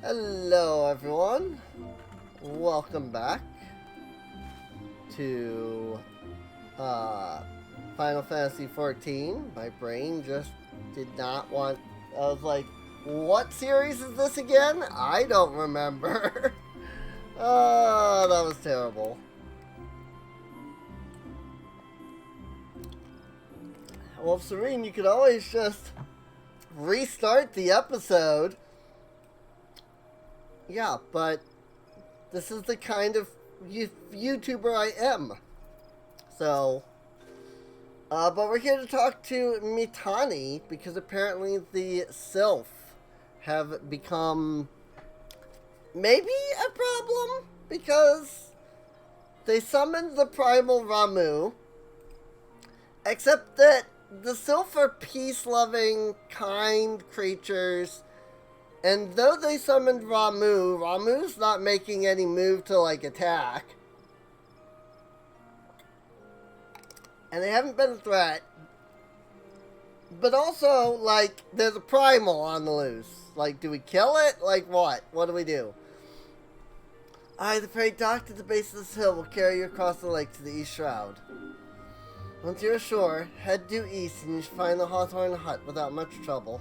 Hello everyone, welcome back to Final Fantasy XIV. My brain just did not want, I was like, what series is this again? I don't remember. Oh, that was terrible. Well, Serene, you could always just restart the episode. Yeah, but this is the kind of YouTuber I am. So, but we're here to talk to Mitani because apparently the Sylph have become maybe a problem because they summoned the Primal Ramuh, except that the Sylph are peace-loving, kind creatures. And though they summoned Ramuh, Ramuh's not making any move to, like, attack. And they haven't been a threat. But also, like, there's a primal on the loose. Like, do we kill it? Like, what? What do we do? The parade docked at the base of this hill will carry you across the lake to the East Shroud. Once you're ashore, head due east and you should find the Hawthorne Hut without much trouble.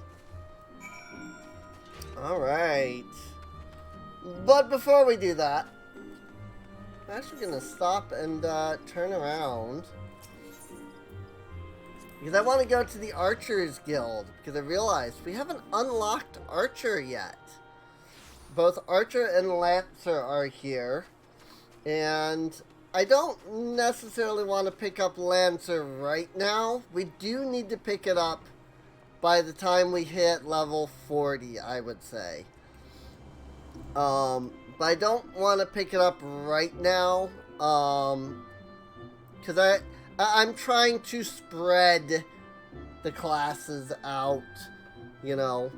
Alright. But before we do that, I'm actually going to stop and turn around. Because I want to go to the Archers Guild. Because I realized we haven't unlocked Archer yet. Both Archer and Lancer are here. And I don't necessarily want to pick up Lancer right now. We do need to pick it up by the time we hit level 40, I would say. But I don't want to pick it up right now. Because I'm trying to spread the classes out, you know.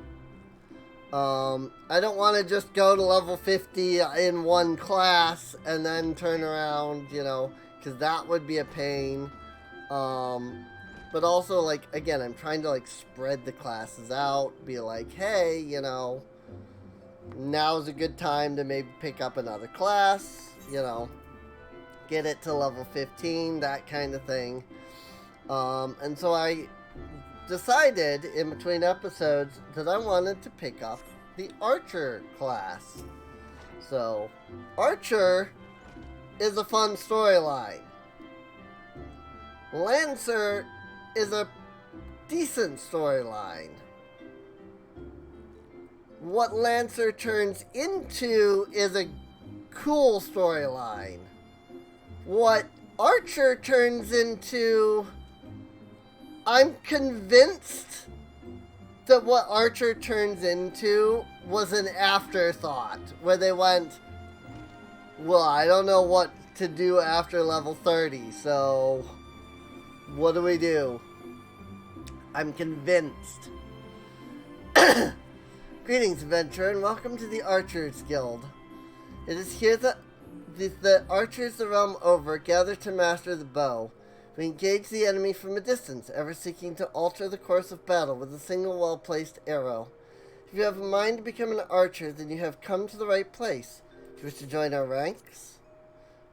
I don't want to just go to level 50 in one class and then turn around, you know, because that would be a pain. But also, like, again, I'm trying to, like, spread the classes out, be like, hey, you know, now's a good time to maybe pick up another class, you know, get it to level 15, that kind of thing. And so I decided in between episodes that I wanted to pick up the Archer class. So, Archer is a fun storyline. Lancer is a decent storyline. What Lancer turns into is a cool storyline. What Archer turns into, I'm convinced that what Archer turns into was an afterthought, where they went, well, I don't know what to do after level 30, so what do we do? I'm convinced. Greetings, adventurer, and welcome to the Archers Guild. It is here that the archers the realm over gather to master the bow. We engage the enemy from a distance, ever seeking to alter the course of battle with a single well-placed arrow. If you have a mind to become an archer, then you have come to the right place. Do you wish to join our ranks?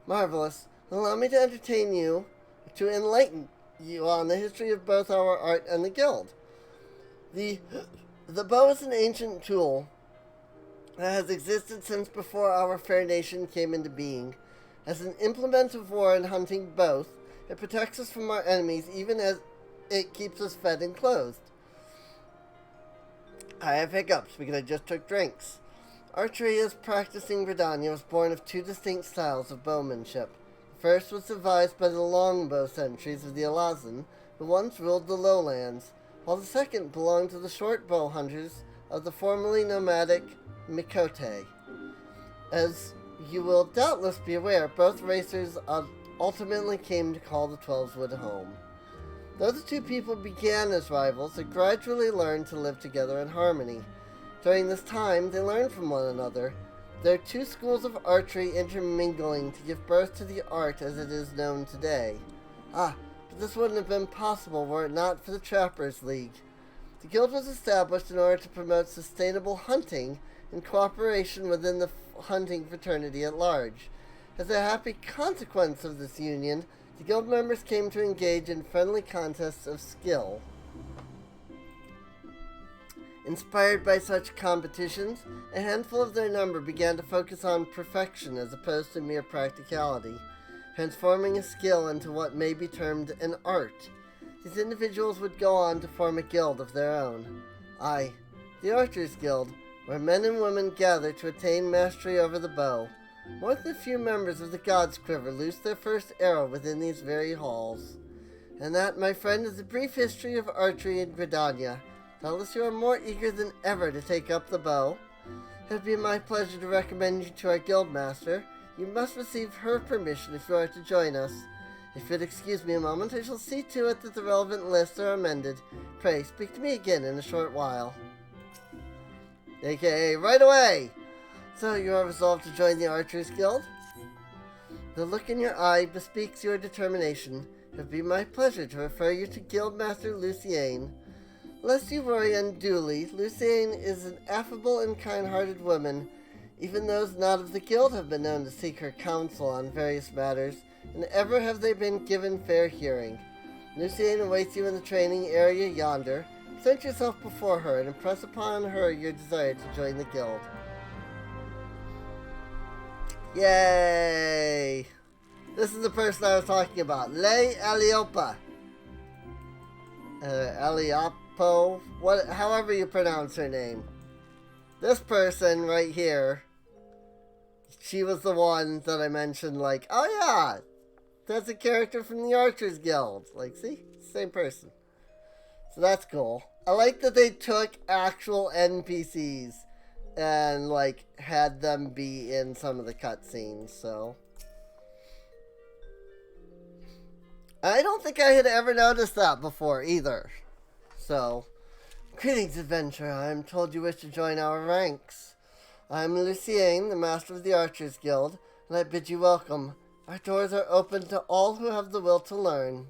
Marvelous. Allow me to entertain you, to enlighten you on the history of both our art and the guild. The bow is an ancient tool that has existed since before our fair nation came into being. As an implement of war and hunting both, it protects us from our enemies even as it keeps us fed and clothed. I have hiccups because I just took drinks. Archery as practicing Verdania was born of two distinct styles of bowmanship. The first was devised by the longbow sentries of the Ul'dah, who once ruled the lowlands, while the second belonged to the short bow hunters of the formerly nomadic Mikote. As you will doubtless be aware, both racers ultimately came to call the Twelveswood home. Though the two people began as rivals, they gradually learned to live together in harmony. During this time, they learned from one another. There are two schools of archery intermingling to give birth to the art as it is known today. But this wouldn't have been possible were it not for the Trappers League. The guild was established in order to promote sustainable hunting and cooperation within the hunting fraternity at large. As a happy consequence of this union, the guild members came to engage in friendly contests of skill. Inspired by such competitions, a handful of their number began to focus on perfection as opposed to mere practicality, transforming a skill into what may be termed an art. These individuals would go on to form a guild of their own. Aye, the Archers Guild, where men and women gather to attain mastery over the bow. More than a few members of the God's Quiver loosed their first arrow within these very halls. And that, my friend, is a brief history of archery in Gridania. Doubtless you are more eager than ever to take up the bow. It would be my pleasure to recommend you to our guildmaster. You must receive her permission if you are to join us. If you'd excuse me a moment, I shall see to it that the relevant lists are amended. Pray, speak to me again in a short while. AKA, right away! So, you are resolved to join the Archers Guild? The look in your eye bespeaks your determination. It would be my pleasure to refer you to Guildmaster Lucienne. Lest you worry unduly, Lucienne is an affable and kind-hearted woman. Even those not of the guild have been known to seek her counsel on various matters, and ever have they been given fair hearing. Lucienne awaits you in the training area yonder. Present yourself before her and impress upon her your desire to join the guild. Yay! This is the person I was talking about. Le Aliopa. Aliopo, however you pronounce her name. This person right here, she was the one that I mentioned, like, oh yeah, that's a character from the Archers Guild. Like, see? Same person. So that's cool. I like that they took actual NPCs and, like, had them be in some of the cutscenes, so. I don't think I had ever noticed that before, either. So, greetings, adventurer. I am told you wish to join our ranks. I am Lucienne, the master of the Archers Guild, and I bid you welcome. Our doors are open to all who have the will to learn.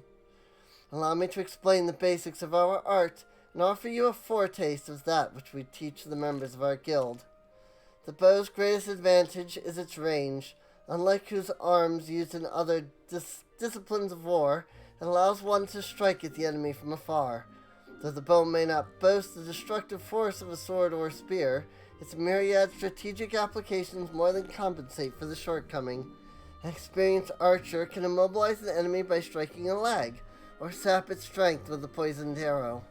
Allow me to explain the basics of our art and offer you a foretaste of that which we teach the members of our guild. The bow's greatest advantage is its range. Unlike whose arms used in other disciplines of war, it allows one to strike at the enemy from afar. Though the bow may not boast the destructive force of a sword or spear, its myriad strategic applications more than compensate for the shortcoming. An experienced archer can immobilize an enemy by striking a leg, or sap its strength with a poisoned arrow.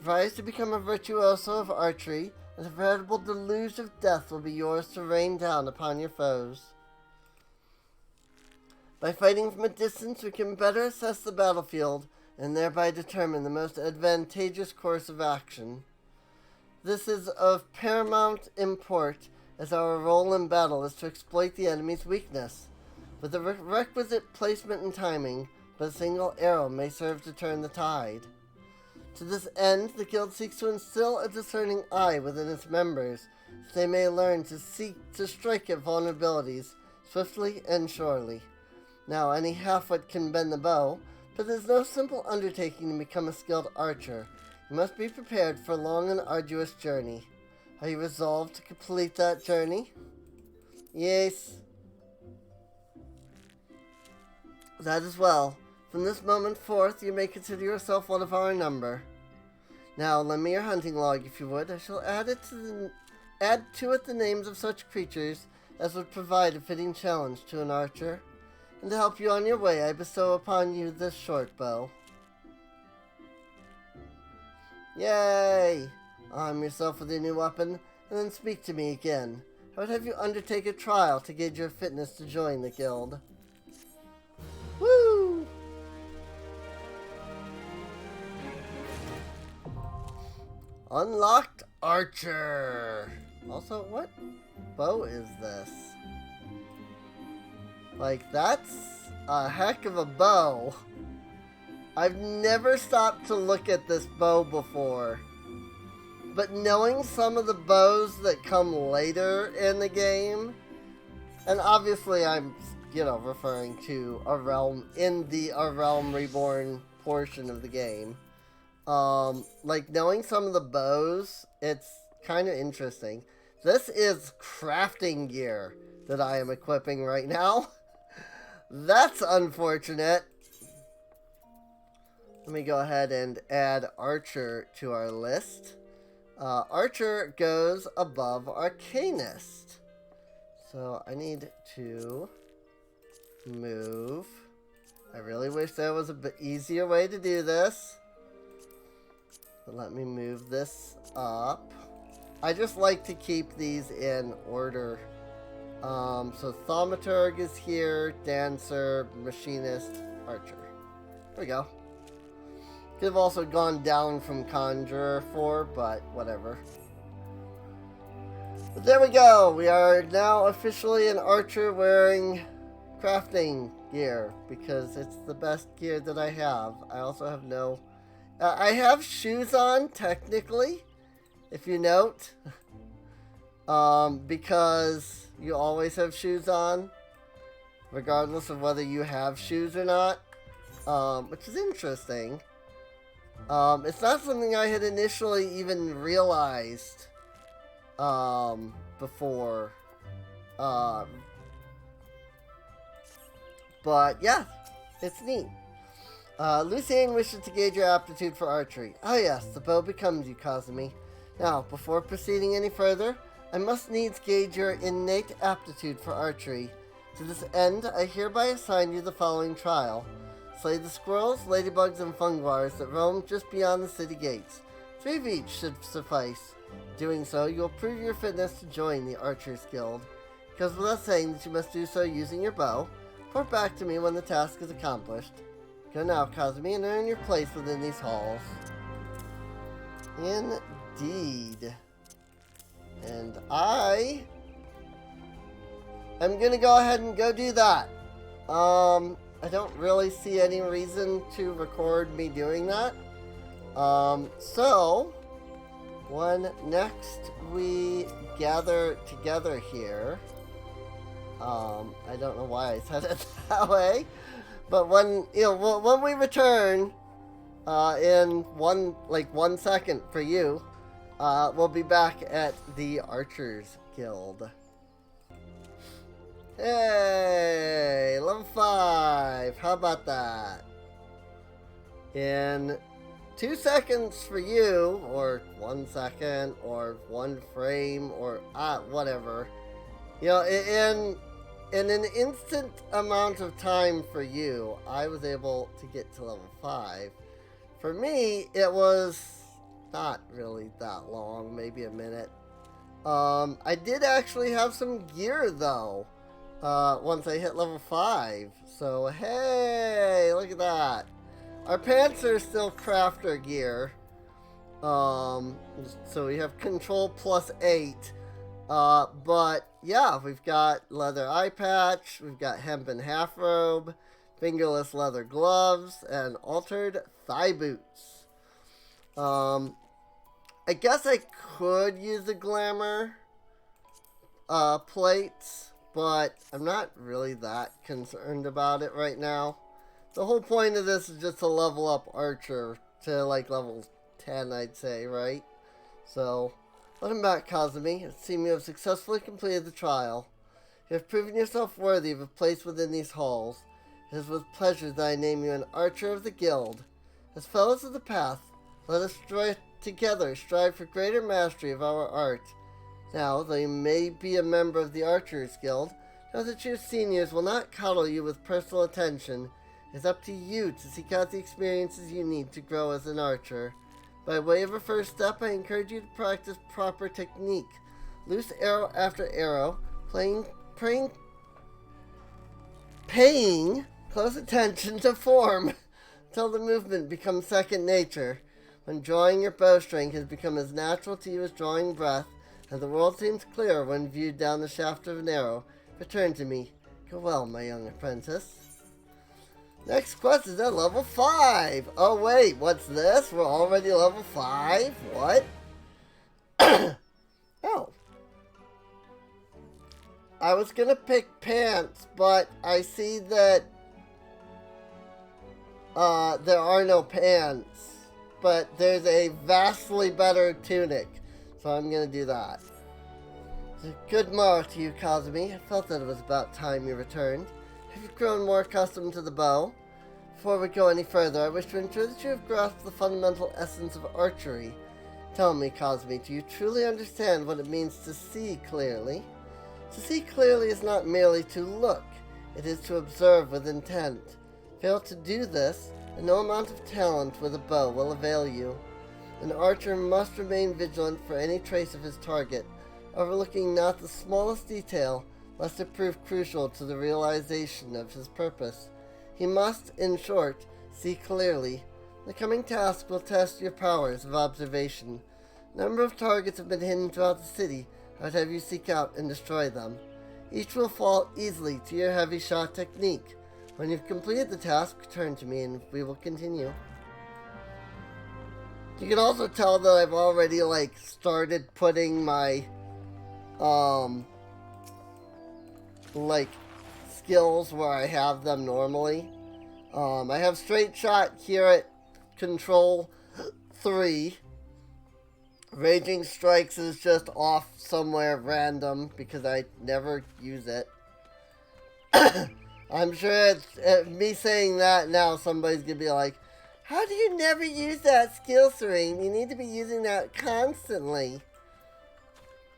Rise to become a virtuoso of archery, and a veritable deluge of death will be yours to rain down upon your foes. By fighting from a distance, we can better assess the battlefield, and thereby determine the most advantageous course of action. This is of paramount import, as our role in battle is to exploit the enemy's weakness. With the requisite placement and timing, but a single arrow may serve to turn the tide. To this end, the guild seeks to instill a discerning eye within its members, so they may learn to seek to strike at vulnerabilities swiftly and surely. Now, any half-wit can bend the bow, but it is no simple undertaking to become a skilled archer. You must be prepared for a long and arduous journey. Are you resolved to complete that journey? Yes. That is well. From this moment forth, you may consider yourself one of our number. Now, lend me your hunting log, if you would. I shall add to it the names of such creatures as would provide a fitting challenge to an archer. And to help you on your way, I bestow upon you this short bow. Yay! Arm yourself with your new weapon, and then speak to me again. I would have you undertake a trial to gauge your fitness to join the guild. Woo! Unlocked Archer! Also, what bow is this? Like, that's a heck of a bow. I've never stopped to look at this bow before. But knowing some of the bows that come later in the game, and obviously I'm, referring to A Realm in the A Realm Reborn portion of the game. Like, knowing some of the bows, it's kind of interesting. This is crafting gear that I am equipping right now. That's unfortunate. Let me go ahead and add Archer to our list. Archer goes above Arcanist. So I need to move. I really wish there was a bit easier way to do this. But let me move this up. I just like to keep these in order. So Thaumaturg is here, Dancer, Machinist, Archer. There we go. Could have also gone down from Conjurer 4, but whatever. But there we go. We are now officially an Archer wearing crafting gear because it's the best gear that I have. I also have no... I have shoes on, technically, if you note. Because you always have shoes on, regardless of whether you have shoes or not, which is interesting. It's not something I had initially even realized before. But yeah, it's neat. Lucien wishes to gauge your aptitude for archery. Ah yes, the bow becomes you, Kazumi. Now, before proceeding any further, I must needs gauge your innate aptitude for archery. To this end, I hereby assign you the following trial. Slay the squirrels, ladybugs, and funguars that roam just beyond the city gates. 3 of each should suffice. Doing so, you will prove your fitness to join the Archers Guild. It goes without saying that you must do so using your bow. Report back to me when the task is accomplished. Go now, Kazumi, and earn your place within these halls. Indeed. And I am going to go ahead and go do that. I don't really see any reason to record me doing that. So, when next we gather together here, I don't know why I said it that way, but when we return, in 1 second for you, we'll be back at the Archers Guild. Hey, level 5. How about that? In 2 seconds for you, or 1 second, or 1 frame, or whatever. You know, in an instant amount of time for you, I was able to get to level 5. For me, it was not really that long, maybe a minute. I did actually have some gear, though. Once I hit level 5. So, hey, look at that. Our pants are still crafter gear. So we have control plus 8. But, yeah, we've got leather eye patch, we've got hempen half robe, fingerless leather gloves, and altered thigh boots. I guess I could use the glamour, plates. But I'm not really that concerned about it right now. The whole point of this is just to level up Archer to like level 10, I'd say, right? So, welcome back, Kazumi. It seems you have successfully completed the trial. You have proven yourself worthy of a place within these halls. It is with pleasure that I name you an Archer of the Guild. As fellows of the path, let us together strive for greater mastery of our art. Now, though you may be a member of the Archers Guild, know that your seniors will not coddle you with personal attention. It is up to you to seek out the experiences you need to grow as an archer. By way of a first step, I encourage you to practice proper technique. Loose arrow after arrow, paying close attention to form until the movement becomes second nature. When drawing, your bowstring has become as natural to you as drawing breath, and the world seems clearer when viewed down the shaft of an arrow. Return to me. Go well, my young apprentice. Next quest is at level 5. Oh wait, what's this? We're already level 5? What? Oh. I was gonna pick pants, but I see that there are no pants. but there's a vastly better tunic. So I'm going to do that. Good morrow to you, Kazumi. I felt that it was about time you returned. Have you grown more accustomed to the bow? Before we go any further, I wish to ensure that you have grasped the fundamental essence of archery. Tell me, Kazumi, do you truly understand what it means to see clearly? To see clearly is not merely to look, it is to observe with intent. Fail to do this, and no amount of talent with a bow will avail you. An archer must remain vigilant for any trace of his target, overlooking not the smallest detail, lest it prove crucial to the realization of his purpose. He must, in short, see clearly. The coming task will test your powers of observation. A number of targets have been hidden throughout the city. I would have you seek out and destroy them. Each will fall easily to your heavy shot technique. When you've completed the task, return to me and we will continue. You can also tell that I've already, started putting my, skills where I have them normally. I have straight shot here at control 3. Raging Strikes is just off somewhere random because I never use it. I'm sure it's me saying that now, somebody's gonna be like, how do you never use that skill, Serene? You need to be using that constantly.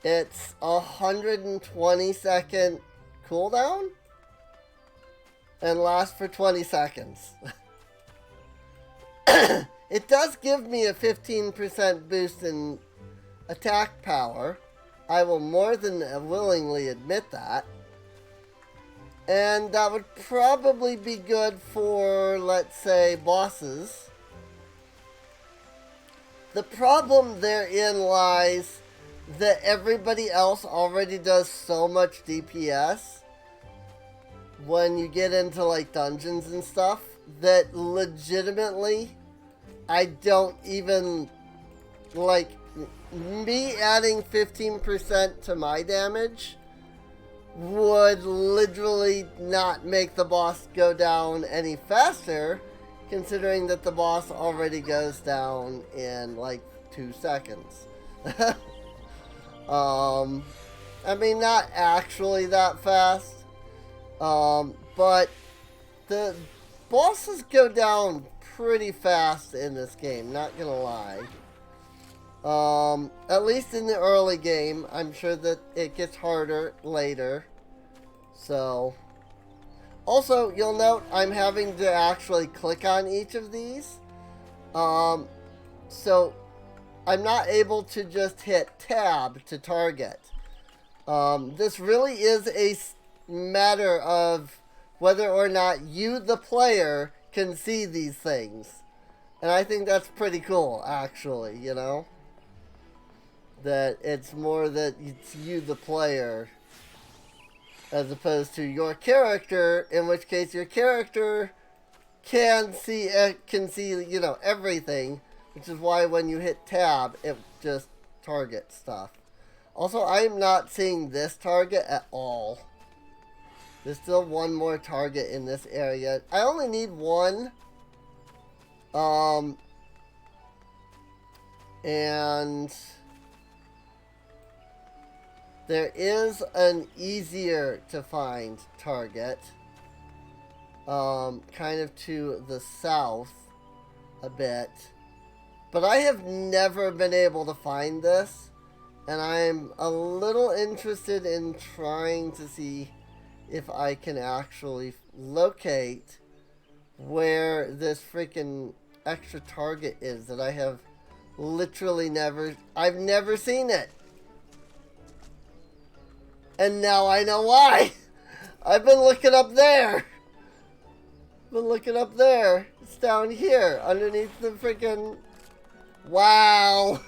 It's 120-second cooldown and lasts for 20 seconds. It does give me a 15% boost in attack power. I will more than willingly admit that. And that would probably be good for, let's say, bosses. The problem therein lies that everybody else already does so much DPS when you get into, dungeons and stuff, that legitimately I don't even, me adding 15% to my damage would literally not make the boss go down any faster, considering that the boss already goes down in, 2 seconds. I mean, not actually that fast, but the bosses go down pretty fast in this game, not gonna lie. At least in the early game. I'm sure that it gets harder later. So, also, you'll note I'm having to actually click on each of these. So, I'm not able to just hit tab to target. This really is a matter of whether or not you, the player, can see these things. And I think that's pretty cool, actually, you know? That it's more that it's you, the player, as opposed to your character, in which case your character can see, you know, everything, which is why when you hit tab, it just targets stuff. Also, I'm not seeing this target at all. There's still one more target in this area. I only need one. And there is an easier to find target. Kind of to the south a bit. But I have never been able to find this. And I'm a little interested in trying to see if I can actually locate where this freaking extra target is that I have literally I've never seen it. And now I know why. I've been looking up there. It's down here underneath the freaking... Wow.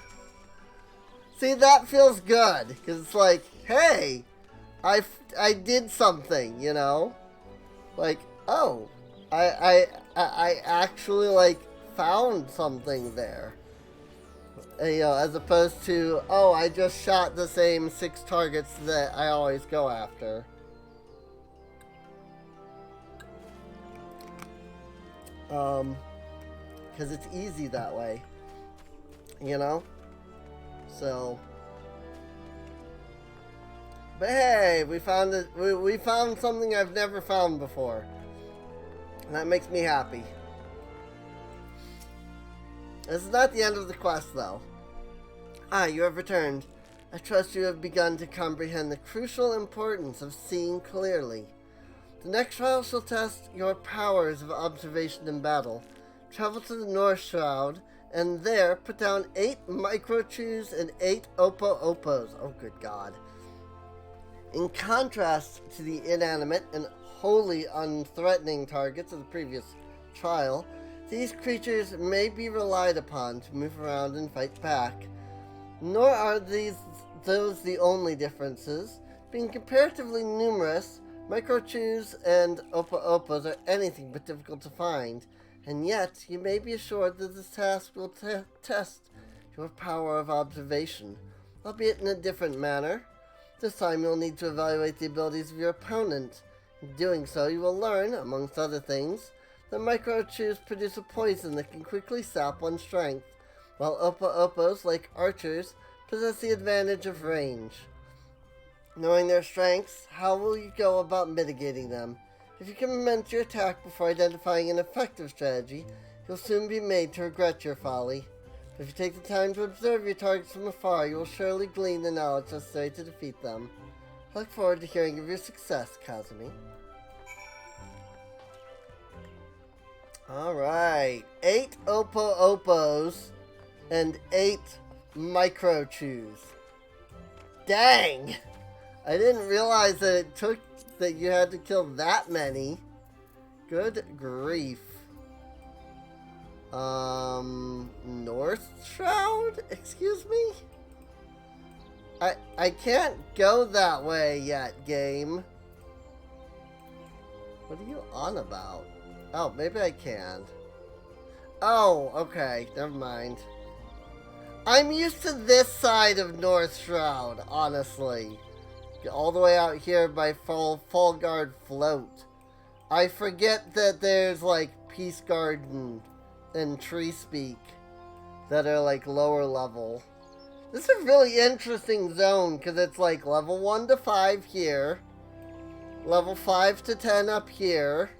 See, that feels good. Because it's like, hey, I did something, you know? Like, oh, I actually, like, found something there. You know, as opposed to, oh, I just shot the same 6 targets that I always go after. Because it's easy that way. you know? So, but hey, we found it. We found something I've never found before, and that makes me happy. This is not the end of the quest, though. Ah, you have returned. I trust you have begun to comprehend the crucial importance of seeing clearly. The next trial shall test your powers of observation in battle. Travel to the North Shroud, and there put down 8 micro-chews and 8 opo-opos. Oh, good God. In contrast to the inanimate and wholly unthreatening targets of the previous trial, these creatures may be relied upon to move around and fight back. Nor are those the only differences. Being comparatively numerous, micro-chews and opo-opos are anything but difficult to find, and yet you may be assured that this task will test your power of observation, albeit in a different manner. This time you'll need to evaluate the abilities of your opponent. In doing so, you will learn, amongst other things, that micro-chews produce a poison that can quickly sap one's strength, while opo-opos, like archers, possess the advantage of range. Knowing their strengths, how will you go about mitigating them? If you commence your attack before identifying an effective strategy, you'll soon be made to regret your folly. But if you take the time to observe your targets from afar, you will surely glean the knowledge necessary to defeat them. I look forward to hearing of your success, Kazumi. Alright, 8 opo-opos and 8 micro-chews. Dang! I didn't realize that that you had to kill that many. Good grief. North Shroud? Excuse me? I can't go that way yet, game. What are you on about? Oh, maybe I can. Oh, okay, never mind. I'm used to this side of North Shroud, honestly. All the way out here by Fall Guard Float. I forget that there's like Peace Garden and Tree Speak that are like lower level. This is a really interesting zone because it's like level 1 to 5 here, level 5 to 10 up here,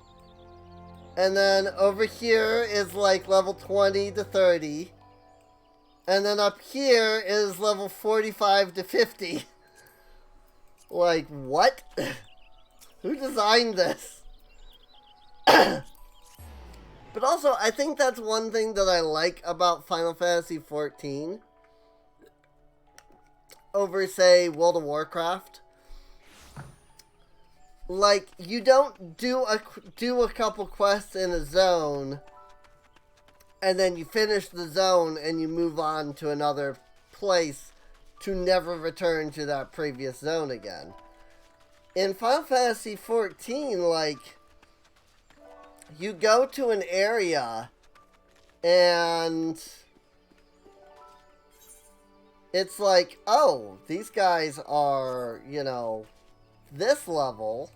and then over here is like level 20 to 30, and then up here is level 45 to 50. Like, what? Who designed this? But also, I think that's one thing that I like about Final Fantasy XIV over, say, World of Warcraft. Like, you don't do a couple quests in a zone, and then you finish the zone and you move on to another place to never return to that previous zone again. In Final Fantasy XIV, like, you go to an area and it's like, oh, these guys are, you know, this level,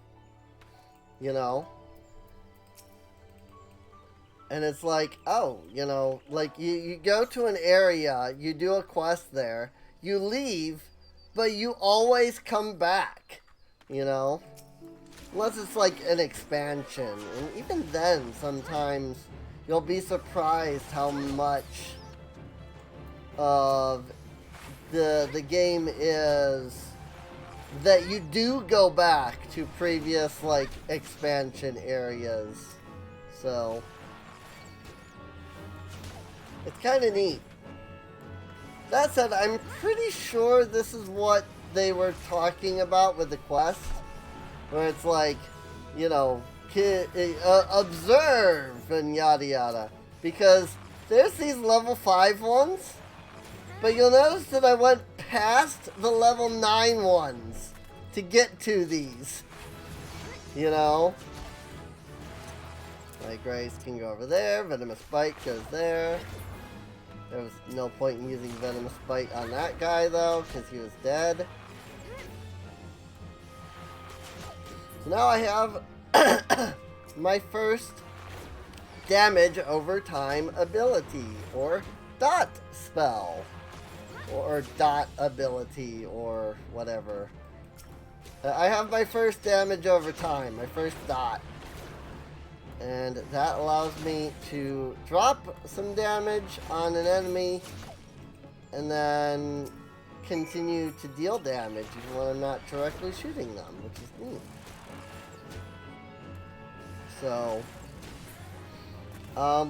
you know, and it's like, oh, you know, like, you go to an area, you do a quest there, you leave, but you always come back, you know? Unless it's like an expansion. And even then, sometimes you'll be surprised how much of the game is that you do go back to previous, like, expansion areas. So, it's kind of neat. That said, I'm pretty sure this is what they were talking about with the quest, where it's like, you know, observe and yada yada. Because there's these level 5 ones, but you'll notice that I went past the level 9 ones to get to these, you know? Like, Grace can go over there, Venomous Bite goes there. There was no point in using Venomous Bite on that guy, though, because he was dead. So now I have my first damage over time ability, or dot spell. Or dot ability, or whatever. I have my first damage over time, my first dot. And that allows me to drop some damage on an enemy and then continue to deal damage even when I'm not directly shooting them, which is neat. So,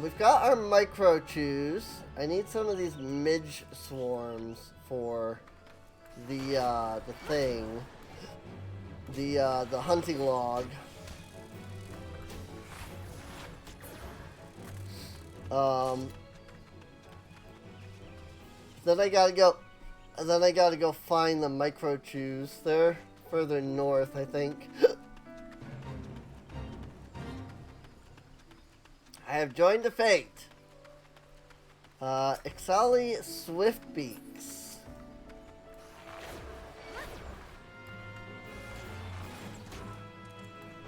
we've got our micro chews. I need some of these midge swarms for the thing. The hunting log. Then I gotta go find the micro chews. They're further north, I think. I have joined the fate. Ixali Swiftbeaks.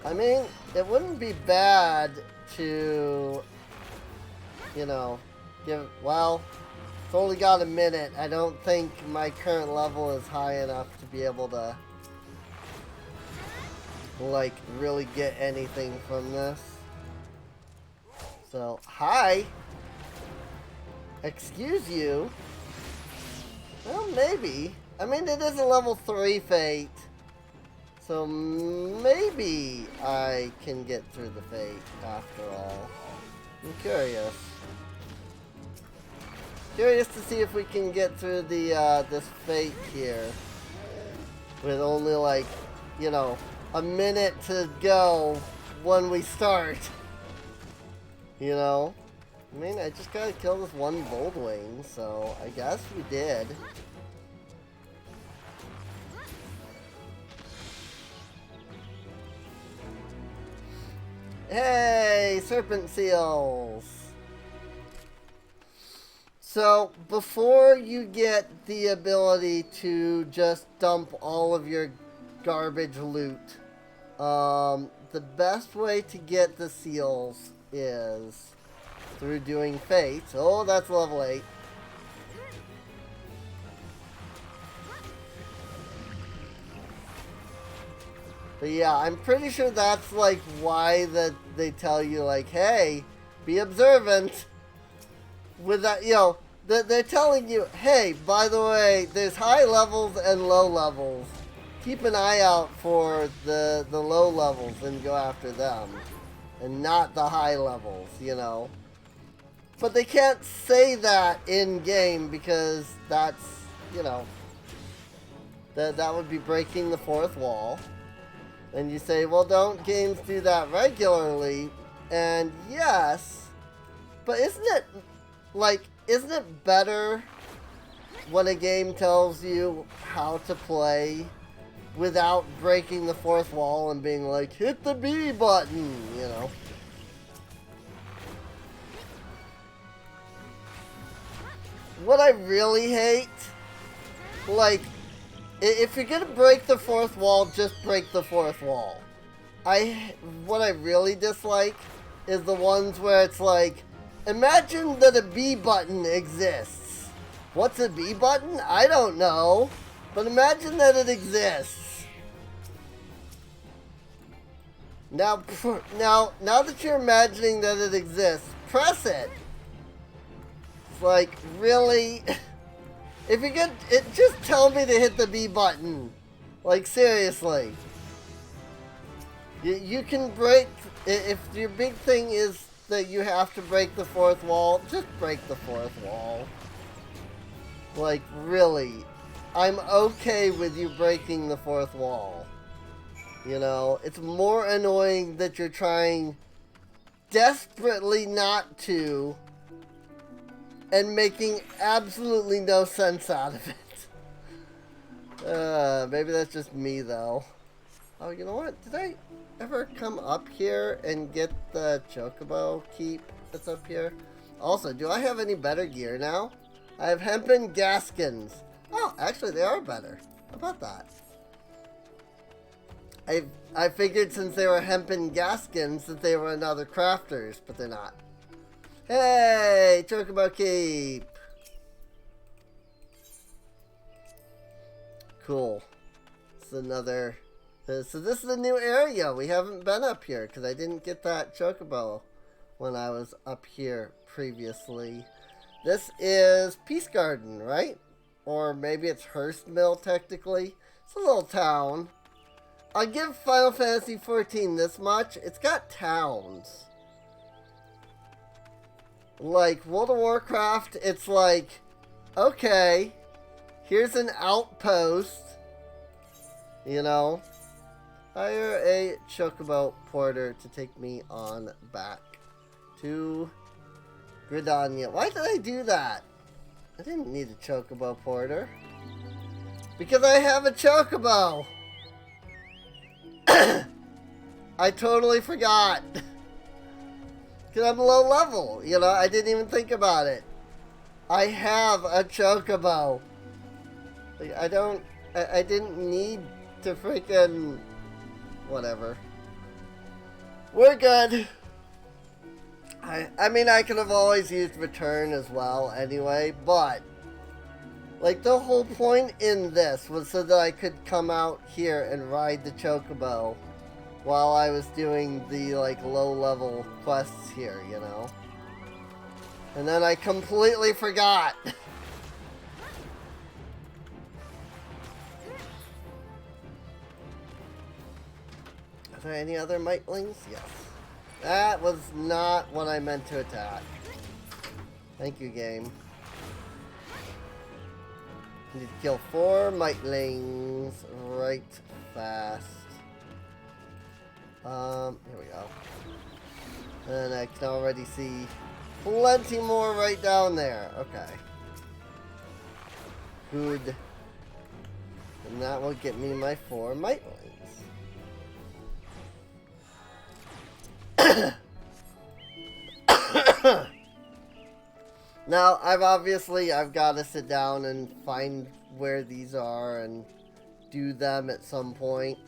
I mean, it wouldn't be bad to, you know, well, it's only got a minute. I don't think my current level is high enough to be able to, like, really get anything from this. So, hi. Excuse you. Well, maybe. I mean, it is a level 3 fate. So, maybe I can get through the fate after all. I'm curious. Curious to see if we can get through the, this fate here. With only, like, you know, a minute to go when we start. You know? I mean, I just gotta kill this one Goldwing, so I guess we did. Hey, serpent seals! So, before you get the ability to just dump all of your garbage loot, the best way to get the seals is through doing fates. Oh, that's level 8. But yeah, I'm pretty sure that's like why that they tell you like, hey, be observant. With that, you know, they're telling you, hey, by the way, there's high levels and low levels. Keep an eye out for the low levels and go after them. And not the high levels, you know. But they can't say that in-game because that's, you know, that would be breaking the fourth wall. And you say, well, don't games do that regularly? And yes, but isn't it better when a game tells you how to play without breaking the fourth wall and being like, hit the B button, you know? What I really hate, like, if you're gonna break the fourth wall, just break the fourth wall. What I really dislike is the ones where it's like, imagine that a B button exists. What's a B button? I don't know. But imagine that it exists. Now that you're imagining that it exists, press it. It's like, really? If you get it, just tell me to hit the B button. Like, seriously. You can break, if your big thing is that you have to break the fourth wall, just break the fourth wall. Like, really. I'm okay with you breaking the fourth wall. You know, it's more annoying that you're trying desperately not to and making absolutely no sense out of it. Maybe that's just me, though. Oh, you know what? Did I ever come up here and get the Chocobo keep that's up here? Also, do I have any better gear now? I have hempen gaskins. Oh, actually, they are better. How about that? I figured since they were hempen gaskins that they were another crafters, but they're not. Hey, Chocobo keep. Cool. It's another... So this is a new area. We haven't been up here because I didn't get that chocobo when I was up here previously. This is Peace Garden, right? Or maybe it's Hearst Mill, technically. It's a little town. I'll give Final Fantasy XIV this much. It's got towns. Like, World of Warcraft, it's like, okay, here's an outpost, you know. Hire a chocobo porter to take me on back to Gridania. Why did I do that? I didn't need a chocobo porter. Because I have a chocobo! I totally forgot. Because I'm low level, you know, I didn't even think about it. I have a chocobo. Like, I didn't need to freaking... Whatever. We're good. I mean, I could have always used return as well anyway, but... Like, the whole point in this was so that I could come out here and ride the chocobo while I was doing the, like, low-level quests here, you know? And then I completely forgot. Are there any other mitlings? Yes. That was not what I meant to attack. Thank you, game. Need to kill 4 mitlings right fast. Here we go. And I can already see plenty more right down there. Okay. Good. And that will get me my 4 mitlings. Now, I've got to sit down and find where these are and do them at some point.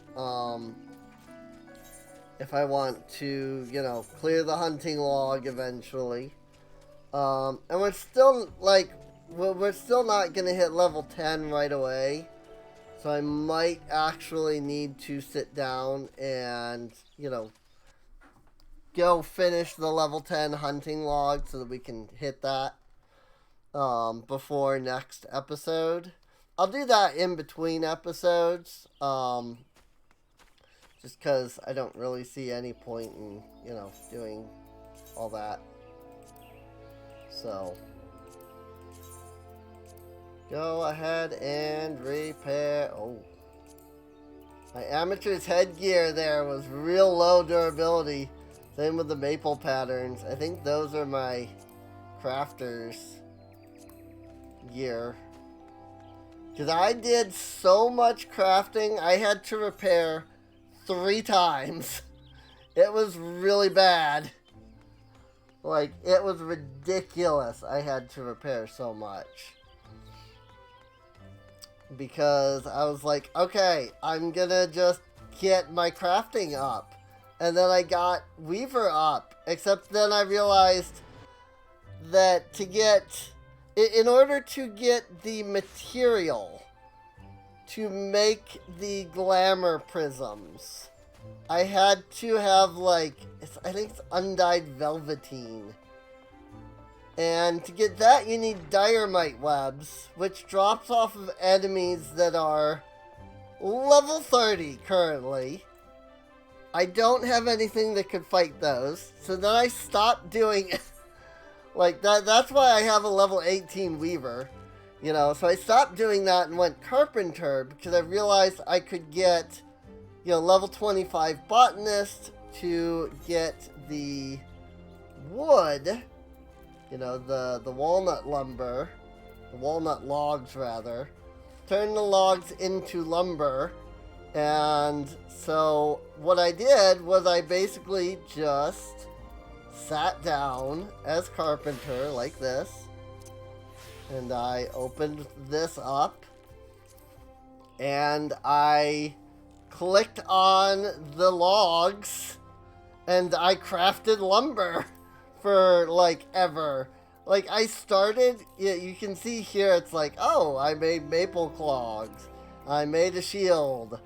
If I want to, you know, clear the hunting log eventually. And we're still, like, we're still not going to hit level 10 right away. So I might actually need to sit down and, you know, go finish the level 10 hunting log so that we can hit that before next episode. I'll do that in between episodes, just because I don't really see any point in, you know, doing all that. So, go ahead and repair. Oh, my amateur's headgear there was real low durability. Same with the maple patterns. I think those are my crafter's gear. Because I did so much crafting, I had to repair 3 times. It was really bad. Like, it was ridiculous I had to repair so much. Because I was like, okay, I'm gonna just get my crafting up. And then I got Weaver up. Except then I realized that in order to get the material to make the glamour prisms, I had to have, like, I think it's undyed velveteen. And to get that, you need dynamite webs, which drops off of enemies that are level 30 currently. I don't have anything that could fight those, so then I stopped doing it. Like, that's why I have a level 18 Weaver, you know, so I stopped doing that and went Carpenter, because I realized I could get, you know, level 25 Botanist to get the wood, you know, the walnut lumber, the walnut logs rather, turn the logs into lumber. And so what I did was I basically just sat down as Carpenter like this, and I opened this up and I clicked on the logs and I crafted lumber for like ever. Like, I started, you can see here it's like, oh, I made maple clogs, I made a shield.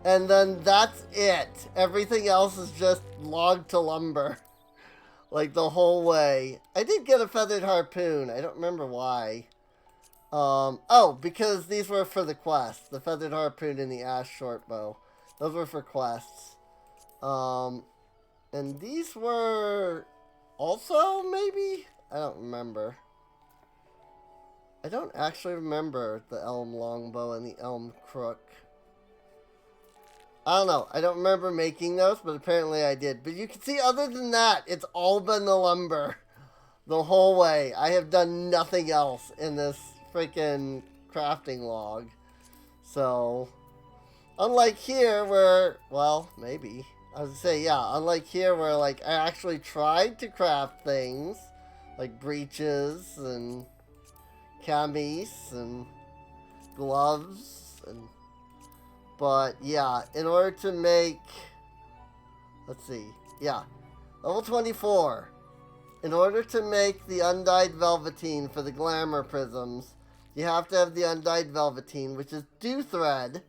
And then that's it. Everything else is just log to lumber. Like the whole way. I did get a feathered harpoon. I don't remember why. Oh, because these were for the quest. The feathered harpoon and the ash shortbow. Those were for quests. And these were also, maybe? I don't remember. I don't actually remember the elm longbow and the elm crook. I don't know. I don't remember making those, but apparently I did. But you can see, other than that, it's all been the lumber the whole way. I have done nothing else in this freaking crafting log. So, unlike here where, well, maybe. I was gonna say, yeah, unlike here where, like, I actually tried to craft things, like breeches and camis and gloves and... But, yeah, in order to make, let's see, yeah, level 24. In order to make the undyed velveteen for the glamour prisms, you have to have the undyed velveteen, which is dew thread.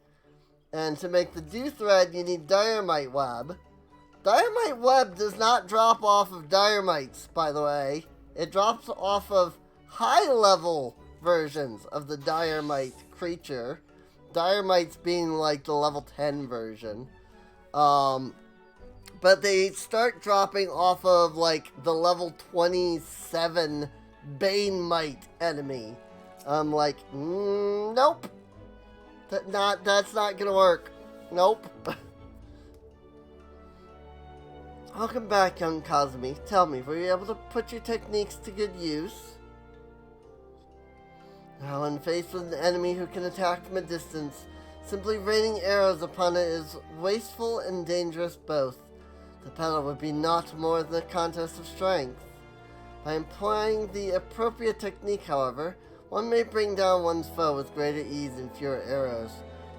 And to make the dew thread, you need diorite web. Diorite web does not drop off of diorite, by the way. It drops off of high-level versions of the diorite creature. Diorite's being like the level 10 version. But they start dropping off of like the level 27 Banemite enemy. I'm like, nope. That's not gonna work. Nope. Welcome back, young Kazumi. Tell me, were you able to put your techniques to good use? Now, when faced with an enemy who can attack from a distance, simply raining arrows upon it is wasteful and dangerous both. The battle would be naught more than a contest of strength. By employing the appropriate technique, however, one may bring down one's foe with greater ease and fewer arrows.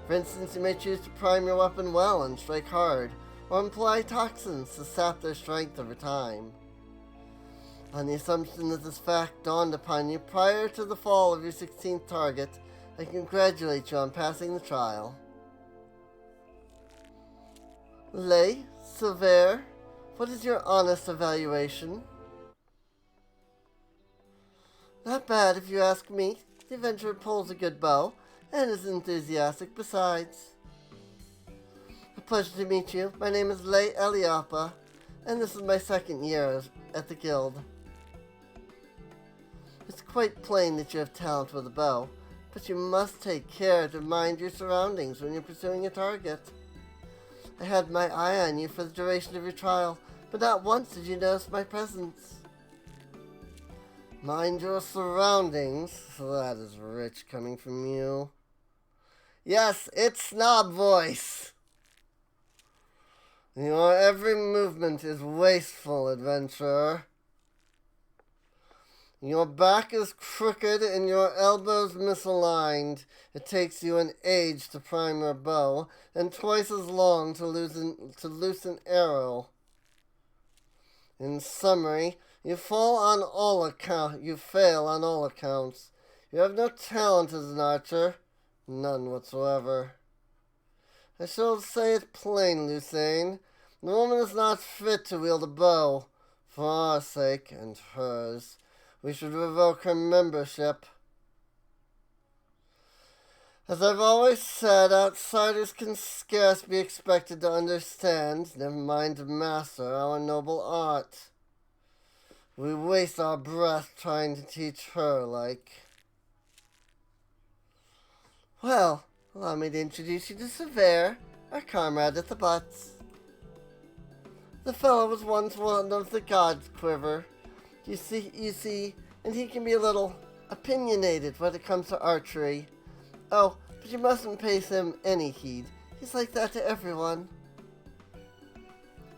For instance, you may choose to prime your weapon well and strike hard, or employ toxins to sap their strength over time. On the assumption that this fact dawned upon you prior to the fall of your 16th target, I congratulate you on passing the trial. Lay, Silver, what is your honest evaluation? Not bad if you ask me. The adventurer pulls a good bow, and is enthusiastic besides. A pleasure to meet you. My name is Lay Eliapa, and this is my second year at the guild. It's quite plain that you have talent with a bow, but you must take care to mind your surroundings when you're pursuing a target. I had my eye on you for the duration of your trial, but not once did you notice my presence. Mind your surroundings. That is rich coming from you. Yes, it's snob voice. Your every movement is wasteful, adventurer. Your back is crooked and your elbows misaligned. It takes you an age to prime your bow, and twice as long to loose an arrow. In summary, you fail on all accounts. You have no talent as an archer, none whatsoever. I shall say it plain, Lucane. The woman is not fit to wield a bow. For our sake and hers, we should revoke her membership. As I've always said, outsiders can scarce be expected to understand, never mind to master, our noble art. We waste our breath trying to teach her, like. Well, allow me to introduce you to Sever, our comrade at the butts. The fellow was once one of the gods' quiver. You see, and he can be a little opinionated when it comes to archery. Oh, but you mustn't pay him any heed. He's like that to everyone.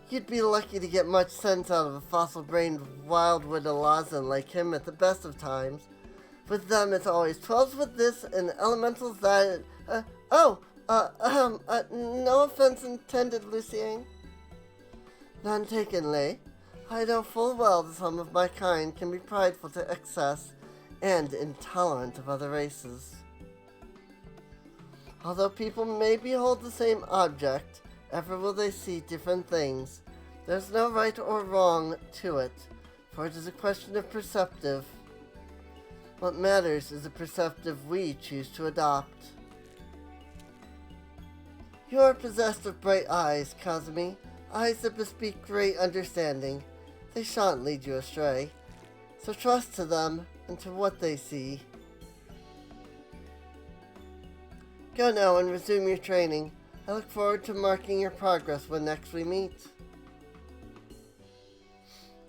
You'd be lucky to get much sense out of a fossil-brained wildwood Ul'dah like him at the best of times. With them, it's always 12s with this and elementals that... no offense intended, Lucien. None taken, Lay. I know full well that some of my kind can be prideful to excess and intolerant of other races. Although people may behold the same object, ever will they see different things. There's no right or wrong to it, for it is a question of perceptive. What matters is the perceptive we choose to adopt. You are possessed of bright eyes, Kazumi, eyes that bespeak great understanding. They shan't lead you astray, so trust to them and to what they see. Go now and resume your training. I look forward to marking your progress when next we meet.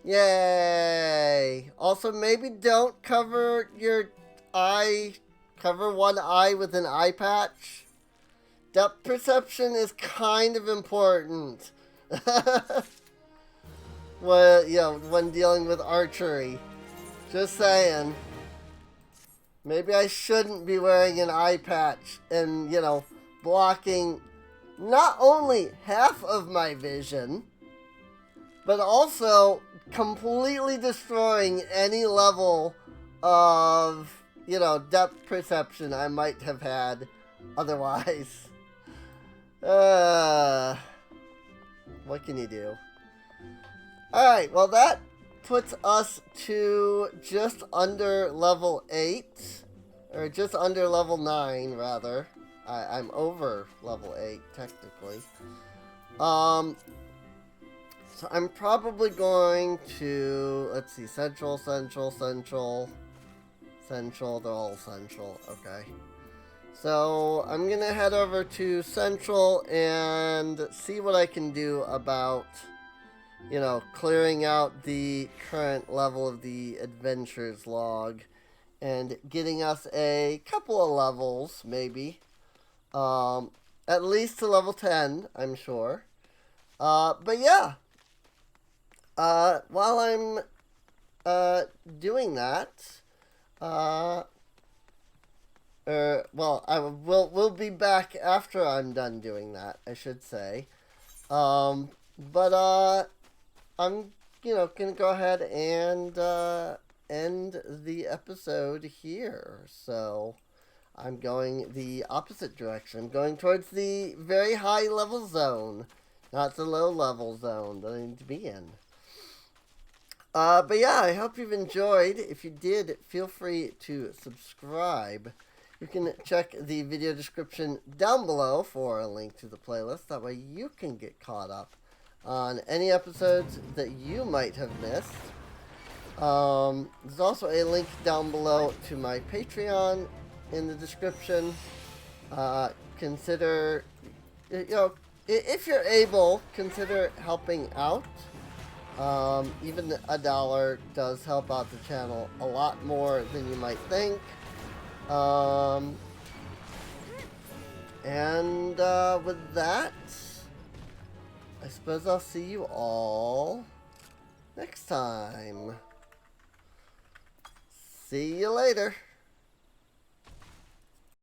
Yay! Also, maybe don't cover your eye, cover one eye with an eye patch. Depth perception is kind of important. Well, you know, when dealing with archery. Just saying. Maybe I shouldn't be wearing an eye patch and, you know, blocking not only half of my vision, but also completely destroying any level of, you know, depth perception I might have had otherwise. What can you do? Alright, well that puts us to just under level 8, or just under level 9 rather. I'm over level 8 technically. So I'm probably going to, let's see, Central, they're all Central, okay. So I'm gonna head over to Central and see what I can do about, you know, clearing out the current level of the adventures log and getting us a couple of levels, maybe. At least to level 10, I'm sure. But yeah. While I'm doing that, well, we'll be back after I'm done doing that, I should say. But I'm, you know, gonna go ahead and end the episode here. So I'm going the opposite direction. I'm going towards the very high level zone, not the low level zone that I need to be in. But yeah, I hope you've enjoyed. If you did, feel free to subscribe. You can check the video description down below for a link to the playlist. That way you can get caught up on any episodes that you might have missed. There's also a link down below to my Patreon in the description. Consider, you know, if you're able, consider helping out. Even $1 does help out the channel a lot more than you might think. With that, I suppose I'll see you all next time. See you later.